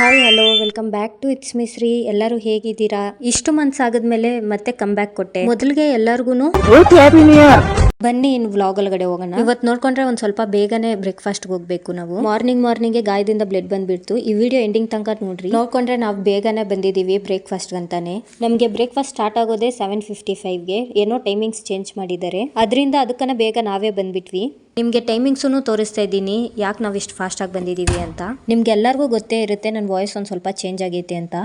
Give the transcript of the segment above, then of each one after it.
Hi hello welcome back to it's Misri. ಎಲ್ಲರೂ ಹೇಗಿದ್ದೀರಾ? ಇಷ್ಟು ಮಂತ್ಸ್ ಆದ್ಮೇಲೆ ಮತ್ತೆ ಕಮ್ ಬ್ಯಾಕ್ ಕೊಟ್ಟೆ. ಮೊದಲಿಗೆ ಎಲ್ಲಾರ್ಗುನು ಬನ್ನಿ ಇನ್ ವ್ಲಾಗ್ ಒಳಗಡೆ ಹೋಗೋಣ. ಇವತ್ತು ನೋಡ್ಕೊಂಡ್ರೆ ಒಂದ್ ಸ್ವಲ್ಪ ಬೇಗನೆ ಬ್ರೇಕ್ಫಾಸ್ಟ್ ಹೋಗ್ಬೇಕು ನಾವು. ಮಾರ್ನಿಂಗ್ ಗಾಯದಿಂದ ಬ್ಲಡ್ ಬಂದ್ಬಿಡ್ತು. ಈ ವಿಡಿಯೋ ಎಂಡಿಂಗ್ ತನಕ ನೋಡ್ರಿ. ನೋಡ್ಕೊಂಡ್ರೆ ನಾವು ಬೇಗನೆ ಬಂದಿದೀವಿ ಬ್ರೇಕ್ಫಾಸ್ಟ್ ಅಂತಾನೆ. ನಮ್ಗೆ ಬ್ರೇಕ್ಫಾಸ್ಟ್ ಸ್ಟಾರ್ಟ್ ಆಗೋದೇ 7:55ಗೆ. ಏನೋ ಟೈಮಿಂಗ್ಸ್ ಚೇಂಜ್ ಮಾಡಿದ್ದಾರೆ, ಅದರಿಂದ ಅದಕ್ಕನ್ನ ಬೇಗ ನಾವೇ ಬಂದ್ಬಿಟ್ವಿ. ನಿಮಗೆ ಟೈಮಿಂಗ್ಸನ್ನು ತೋರಿಸ್ತಾ ಇದ್ದೀನಿ, ಯಾಕೆ ನಾವು ಇಷ್ಟು ಫಾಸ್ಟಾಗಿ ಬಂದಿದ್ದೀವಿ ಅಂತ. ನಿಮ್ಗೆ ಎಲ್ಲರಿಗೂ ಗೊತ್ತೇ ಇರುತ್ತೆ ನನ್ನ ವಾಯ್ಸ್ ಒಂದು ಸ್ವಲ್ಪ ಚೇಂಜ್ ಆಗೈತೆ ಅಂತ.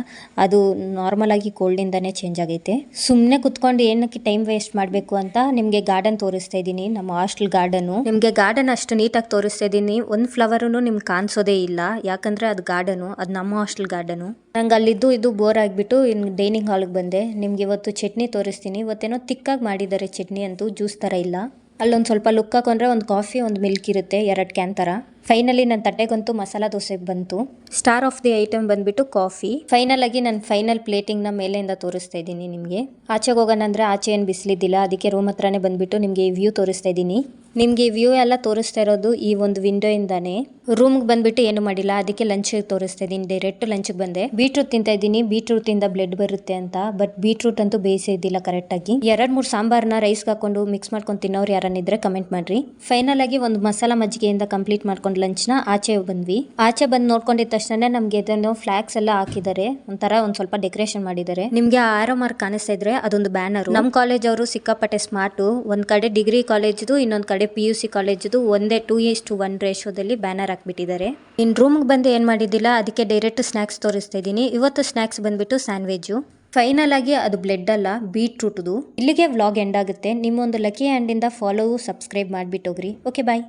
ಅದು ನಾರ್ಮಲ್ ಆಗಿ ಕೋಲ್ಡಿಂದನೇ ಚೇಂಜ್ ಆಗೈತೆ. ಸುಮ್ಮನೆ ಕುತ್ಕೊಂಡು ಏನಕ್ಕೆ ಟೈಮ್ ವೇಸ್ಟ್ ಮಾಡಬೇಕು ಅಂತ ನಿಮಗೆ ಗಾರ್ಡನ್ ತೋರಿಸ್ತಾ ಇದ್ದೀನಿ, ನಮ್ಮ ಹಾಸ್ಟೆಲ್ ಗಾರ್ಡನು. ನಿಮಗೆ ಗಾರ್ಡನ್ ಅಷ್ಟು ನೀಟಾಗಿ ತೋರಿಸ್ತಾ ಇದ್ದೀನಿ, ಒಂದು ಫ್ಲವರೂ ನಿಮ್ಗೆ ಕಾಣಿಸೋದೇ ಇಲ್ಲ. ಯಾಕಂದ್ರೆ ಅದು ಗಾರ್ಡನು, ಅದು ನಮ್ಮ ಹಾಸ್ಟೆಲ್ ಗಾರ್ಡನು. ನಂಗೆ ಅಲ್ಲಿದ್ದು ಇದು ಬೋರ್ ಆಗಿಬಿಟ್ಟು ಇನ್ನು ಡೈನಿಂಗ್ ಹಾಲ್ಗೆ ಬಂದೆ. ನಿಮ್ಗೆ ಇವತ್ತು ಚಟ್ನಿ ತೋರಿಸ್ತೀನಿ. ಇವತ್ತೇನೋ ತಿಕ್ಕಾಗಿ ಮಾಡಿದ್ದಾರೆ ಚಟ್ನಿ ಅಂತೂ, ಜ್ಯೂಸ್ ಥರ ಇಲ್ಲ. ಅಲ್ಲೊಂದು ಸ್ವಲ್ಪ ಲುಕ್ ಹಾಕೊಂಡ್ರೆ ಒಂದು ಕಾಫಿ ಒಂದು ಮಿಲ್ಕ್ ಇರುತ್ತೆ, 2 ಕ್ಯಾನ್ ಥರ. ಫೈನಲಿ ನನ್ನ ತಟ್ಟೆಗಂತೂ ಮಸಾಲ ದೋಸೆ ಬಂತು. ಸ್ಟಾರ್ ಆಫ್ ದಿ ಐಟಮ್ ಬಂದ್ಬಿಟ್ಟು ಕಾಫಿ. ಫೈನಲ್ ಆಗಿ ನನ್ನ ಫೈನಲ್ ಪ್ಲೇಟಿಂಗ್ನ ಮೇಲೆಯಿಂದ ತೋರಿಸ್ತಾ ಇದ್ದೀನಿ ನಿಮಗೆ. ಆಚೆಗೆ ಹೋಗೋಣ ಅಂದರೆ ಆಚೆ ಏನು ಬಿಸಿಲಿದ್ದಿಲ್ಲ, ಅದಕ್ಕೆ ರೂಮ್ ಹತ್ರನೇ ಬಂದ್ಬಿಟ್ಟು ನಿಮಗೆ ಈ ವ್ಯೂ ತೋರಿಸ್ತಾ ಇದ್ದೀನಿ. ನಿಮಗೆ ವ್ಯೂ ಎಲ್ಲ ತೋರಿಸ್ತಾ ಇರೋದು ಈ ಒಂದು ವಿಂಡೋ ಇಂದಾನೆ. ರೂಮ್ಗೆ ಬಂದ್ಬಿಟ್ಟು ಏನು ಮಾಡಿಲ್ಲ, ಅದಕ್ಕೆ ಲಂಚ್ ತೋರಿಸ್ತಾ ಇದ್ದೀನಿ. ಡೈರೆಕ್ಟ್ ಲಂಚ್ಗೆ ಬಂದೆ. ಬೀಟ್ರೂಟ್ ತಿಂತಾ ಇದ್ದೀನಿ, ಬೀಟ್ರೂಟ್ ಇಂದ ಬ್ಲಡ್ ಬರುತ್ತೆ ಅಂತ. ಬಟ್ ಬೀಟ್ರೂಟ್ ಅಂತೂ ಬೇಯಿಸಿದ್ದಿಲ್ಲ ಕರೆಕ್ಟಾಗಿ. 2-3 ಸಾಂಬಾರ್ನ ರೈಸ್ಗೆ ಹಾಕೊಂಡು ಮಿಕ್ಸ್ ಮಾಡ್ಕೊಂಡು ತಿನ್ನೋರು ಯಾರನ್ನಿದ್ರೆ ಕಮೆಂಟ್ ಮಾಡ್ರಿ. ಫೈನಲ್ ಆಗಿ ಒಂದು ಮಸಾಲ ಮಜ್ಜಿಗೆಯಿಂದ ಕಂಪ್ಲೀಟ್ ಮಾಡ್ಕೊಂಡು ಲಂಚ್ನ ಆಚೆ ಬಂದ್ವಿ. ಆಚೆ ಬಂದು ನೋಡ್ಕೊಂಡಿದ ತಕ್ಷಣ ನಮ್ಗೆ ಇದನ್ನು ಫ್ಲಾಗ್ಸ್ ಎಲ್ಲ ಹಾಕಿದ್ದಾರೆ, ಒಂಥರ ಒಂದ್ ಸ್ವಲ್ಪ ಡೆಕೋರೇಷನ್ ಮಾಡಿದ್ದಾರೆ. ನಿಮ್ಗೆ ಆರೋ ಮಾರ್ಕ್ ಕಾಣಿಸ್ತಾ ಇದ್ರೆ ಅದೊಂದು ಬ್ಯಾನರ್. ನಮ್ಮ ಕಾಲೇಜ್ ಅವರು ಸಿಕ್ಕಾಪಟ್ಟೆ ಸ್ಮಾರ್ಟು. ಒಂದ್ ಕಡೆ ಡಿಗ್ರಿ ಕಾಲೇಜ್ದು, ಇನ್ನೊಂದ್ ಕಡೆ PUC ಕಾಲೇಜ್ದು ಒಂದೇ 2:1 ರೇಷಿಯೋದಲ್ಲಿ ಬ್ಯಾನರ್ ಹಾಕ್ಬಿಟ್ಟಿದ್ದಾರೆ. ಇನ್ ರೂಮ್ಗೆ ಬಂದು ಏನ್ ಮಾಡಿದ್ದಿಲ್ಲ, ಅದಕ್ಕೆ ಡೈರೆಕ್ಟ್ ಸ್ನಾಕ್ಸ್ ತೋರಿಸ್ತಾ ಇದ್ದೀನಿ. ಇವತ್ತು ಸ್ನಾಕ್ಸ್ ಬಂದ್ಬಿಟ್ಟು ಸ್ಯಾಂಡ್ವಿಚ್. ಫೈನಲ್ ಆಗಿ ಅದು ಬ್ಲೆಡ್ ಅಲ್ಲ, ಬೀಟ್ರೂಟ್ದು. ಇಲ್ಲಿಗೆ ವ್ಲಾಗ್ ಎಂಡ್ ಆಗುತ್ತೆ. ನಿಮ್ಮೊಂದು ಲಕ್ಕಿ ಹ್ಯಾಂಡ್ ಇಂದ ಫಾಲೋ ಸಬ್ಸ್ಕ್ರೈಬ್ ಮಾಡ್ಬಿಟ್ಟು ಹೋಗ್ರಿ. ಓಕೆ ಬಾಯ್.